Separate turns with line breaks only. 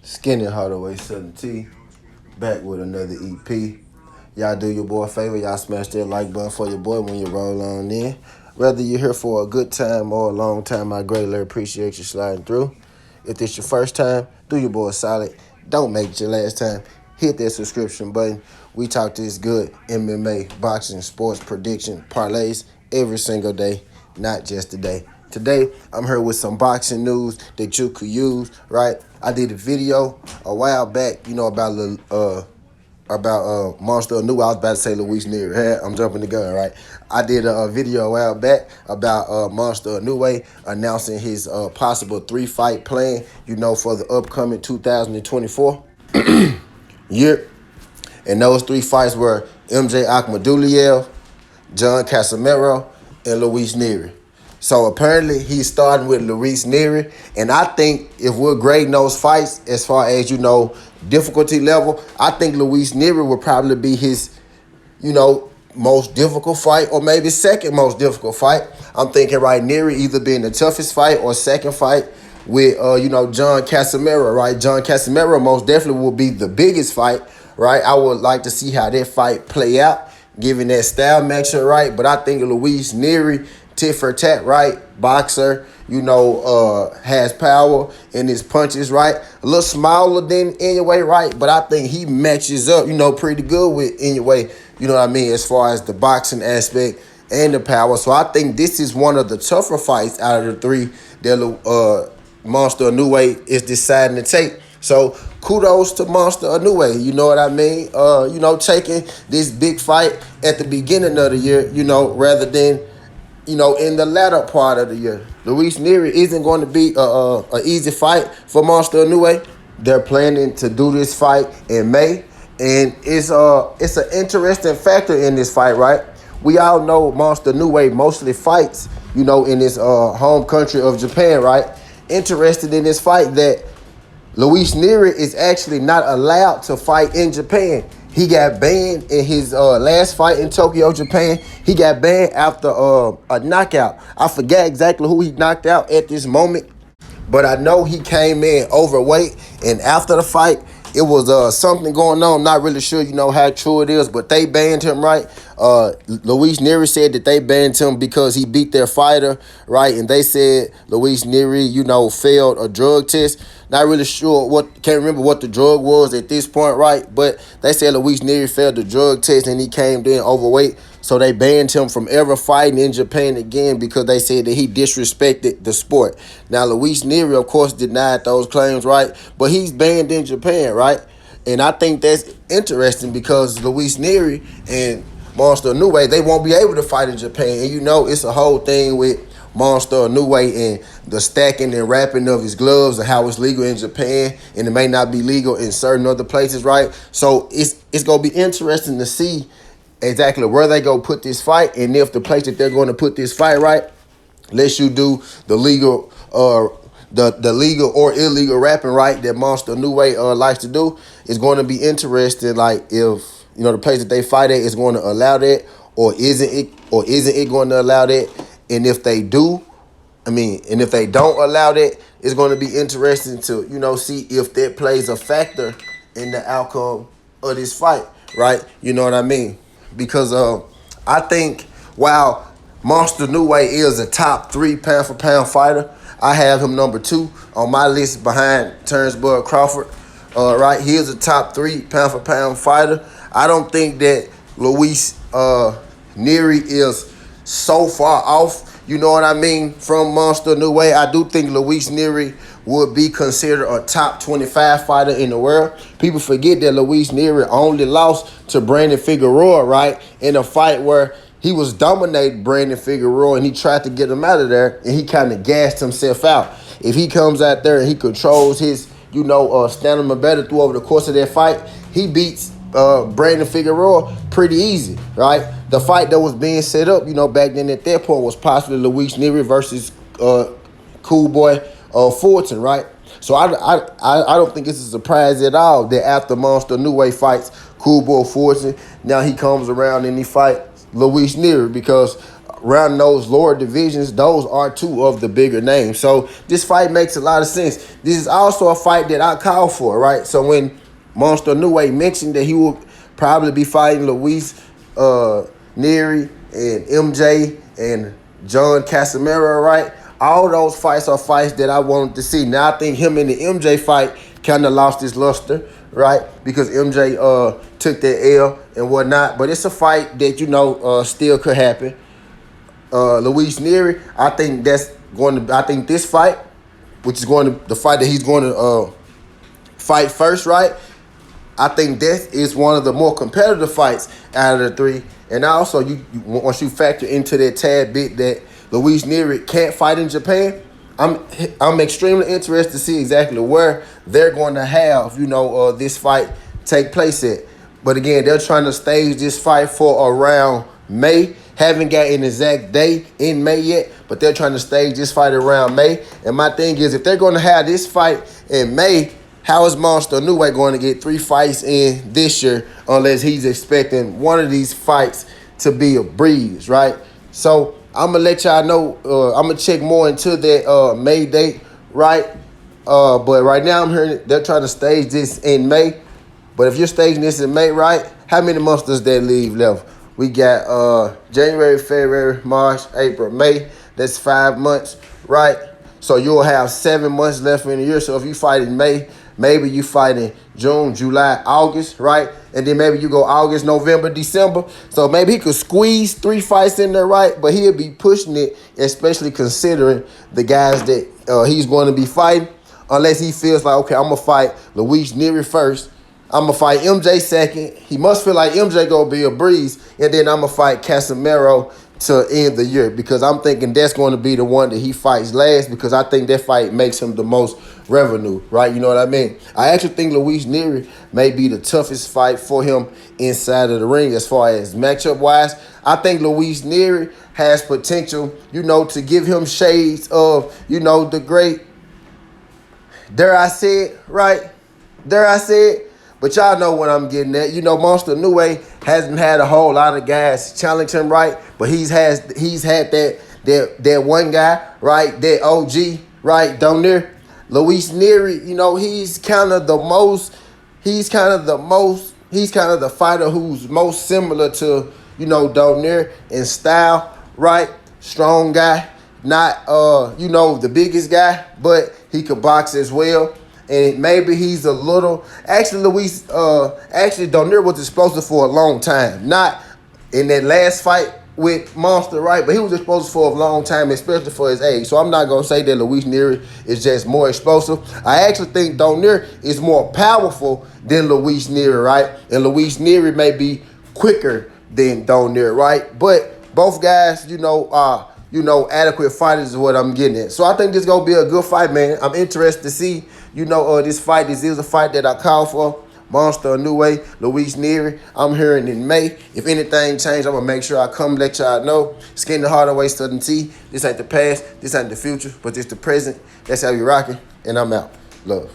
Skinny Hardaway 7T, back with another EP. Y'all do your boy a favor, y'all smash that like button for your boy when you roll on in. Whether you're here for a good time or a long time, I greatly appreciate you sliding through. If this your first time, do your boy a solid. Don't make it your last time. Hit that subscription button. We talk this good MMA, boxing, sports, prediction, parlays every single day, not just today. Today, I'm here with some boxing news that you could use, right? I did a video a while back, about Monster Inoue. I was about to say Luis Nery. I'm jumping the gun, right? I did a video a while back about Monster Inoue announcing his possible 3-fight plan, for the upcoming 2024 year. And those 3 fights were MJ Akhmaduliev, John Casimero, and Luis Nery. So apparently he's starting with Luis Nery, and I think if we're grading those fights as far as, difficulty level, I think Luis Nery would probably be his, most difficult fight, or maybe second most difficult fight. I'm thinking Nery either being the toughest fight or second fight with, John Casimero, right? John Casimero most definitely will be the biggest fight, right? I would like to see how that fight play out, given that style matchup, right? But I think Luis Nery, tit for tat, right? Boxer, has power in his punches, right? A little smaller than Inoue, right? But I think he matches up, pretty good with Inoue, as far as the boxing aspect and the power. So I think this is one of the tougher fights out of the 3 that Monster Inoue is deciding to take. So kudos to Monster Inoue, you know what I mean? Taking this big fight at the beginning of the year, rather than in the latter part of the year. Luis Nery isn't going to be an easy fight for Monster Inoue. They're planning to do this fight in May, and it's an interesting factor in this fight, right? We all know Monster Inoue mostly fights, in his home country of Japan, right? Interested in this fight that Luis Nery is actually not allowed to fight in Japan. He got banned in his last fight in Tokyo, Japan. He got banned after a knockout. I forget exactly who he knocked out at this moment, but I know he came in overweight, and after the fight, it was something going on. Not really sure, how true it is, but they banned him, right? Luis Nery said that they banned him because he beat their fighter, right? And they said Luis Nery, failed a drug test. Not really sure can't remember what the drug was at this point, right? But they said Luis Nery failed the drug test and he came in overweight. So they banned him from ever fighting in Japan again because they said that he disrespected the sport. Now, Luis Nery, of course, denied those claims, right? But he's banned in Japan, right? And I think that's interesting because Luis Nery and Monster Inoue, they won't be able to fight in Japan. And it's a whole thing with Monster Inoue and the stacking and wrapping of his gloves and how it's legal in Japan and it may not be legal in certain other places, right? So it's going to be interesting to see exactly where they go put this fight, and if the place that they're going to put this fight, right, lets you do the legal the legal or illegal rapping, right, that Monster Inoue likes to do. Is going to be interesting, like if the place that they fight at is going to allow that, or isn't it going to allow that? And if they do, and if they don't allow that, it's going to be interesting to see if that plays a factor in the outcome of this fight, right? You know what I mean? Because I think while Monster Inoue is a top 3 pound-for-pound fighter, I have him number 2 on my list behind Terrence Crawford. Right, he is a top 3 pound-for-pound fighter. I don't think that Luis Nery is so far off, from Monster Inoue. I do think Luis Nery would be considered a top 25 fighter in the world. People forget that Luis Nery only lost to Brandon Figueroa, right, in a fight where he was dominating Brandon Figueroa and he tried to get him out of there, and he kind of gassed himself out. If he comes out there and he controls his, stamina better through over the course of that fight, he beats Brandon Figueroa pretty easy, right? The fight that was being set up, back then at that point was possibly Luis Nery versus Cool Boy Fulton, right? So I don't think it's a surprise at all that after Monster Inoue fights Cool Boy Fulton, now he comes around and he fights Luis Nery, because around those lower divisions, those are two of the bigger names. So this fight makes a lot of sense. This is also a fight that I call for, right? So when Monster Inoue mentioned that he will probably be fighting Luis Nery and MJ and John Casimiro, right? All those fights are fights that I wanted to see. Now I think him in the MJ fight kind of lost his luster, right? Because MJ took that L and whatnot. But it's a fight that, you know, still could happen. Luis Nery, I think this fight, which is the fight that he's going to fight first, right? I think that is one of the more competitive fights out of the three. And also, once you factor into that tad bit that Luis Nery can't fight in Japan, I'm extremely interested to see exactly where they're going to have, you know, this fight take place at. But again, they're trying to stage this fight for around May. Haven't got an exact day in May yet, but they're trying to stage this fight around May. And my thing is, if they're going to have this fight in May, how is Monster Inoue going to get 3 fights in this year unless he's expecting one of these fights to be a breeze, right? So I'm going to let y'all know. I'm going to check more into that May date, right? But right now I'm hearing they're trying to stage this in May. But if you're staging this in May, right, how many months does that leave left? We got January, February, March, April, May. That's 5 months, right? So you'll have 7 months left in the year. So if you fight in May, maybe you fight in June, July, August, right? And then maybe you go August, November, December. So maybe he could squeeze 3 fights in there, right? But he'll be pushing it, especially considering the guys that he's going to be fighting. Unless he feels like, okay, I'm going to fight Luis Nery first. I'm going to fight MJ second. He must feel like MJ going to be a breeze. And then I'm going to fight Casimiro to end the year, because I'm thinking that's going to be the one that he fights last, because I think that fight makes him the most revenue, right? You know what I mean? I actually think Luis Nery may be the toughest fight for him inside of the ring as far as matchup-wise. I think Luis Nery has potential, you know, to give him shades of, you know, the great, dare I say it, right? Dare I say it? But y'all know what I'm getting at. You know, Monster Inoue hasn't had a whole lot of guys challenge him, right? But he's had that one guy, right? That OG, right? Down there. Luis Nery, you know, he's kind of the fighter who's most similar to, you know, down there in style, right? Strong guy. Not, you know, the biggest guy, but he could box as well. And maybe he's a little... Actually, Donaire was explosive for a long time. Not in that last fight with Monster, right? But he was explosive for a long time, especially for his age. So I'm not going to say that Luis Nery is just more explosive. I actually think Donaire is more powerful than Luis Nery, right? And Luis Nery may be quicker than Donaire, right? But both guys, you know, adequate fighters is what I'm getting at. So I think this is going to be a good fight, man. I'm interested to see, you know, this fight. This is a fight that I call for. Monster Inoue, Luis Nery. I'm hearing in May. If anything changes, I'm going to make sure I come let y'all know. Skin the heart away, Southern T. This ain't the past. This ain't the future, but this the present. That's how we rocking. And I'm out. Love.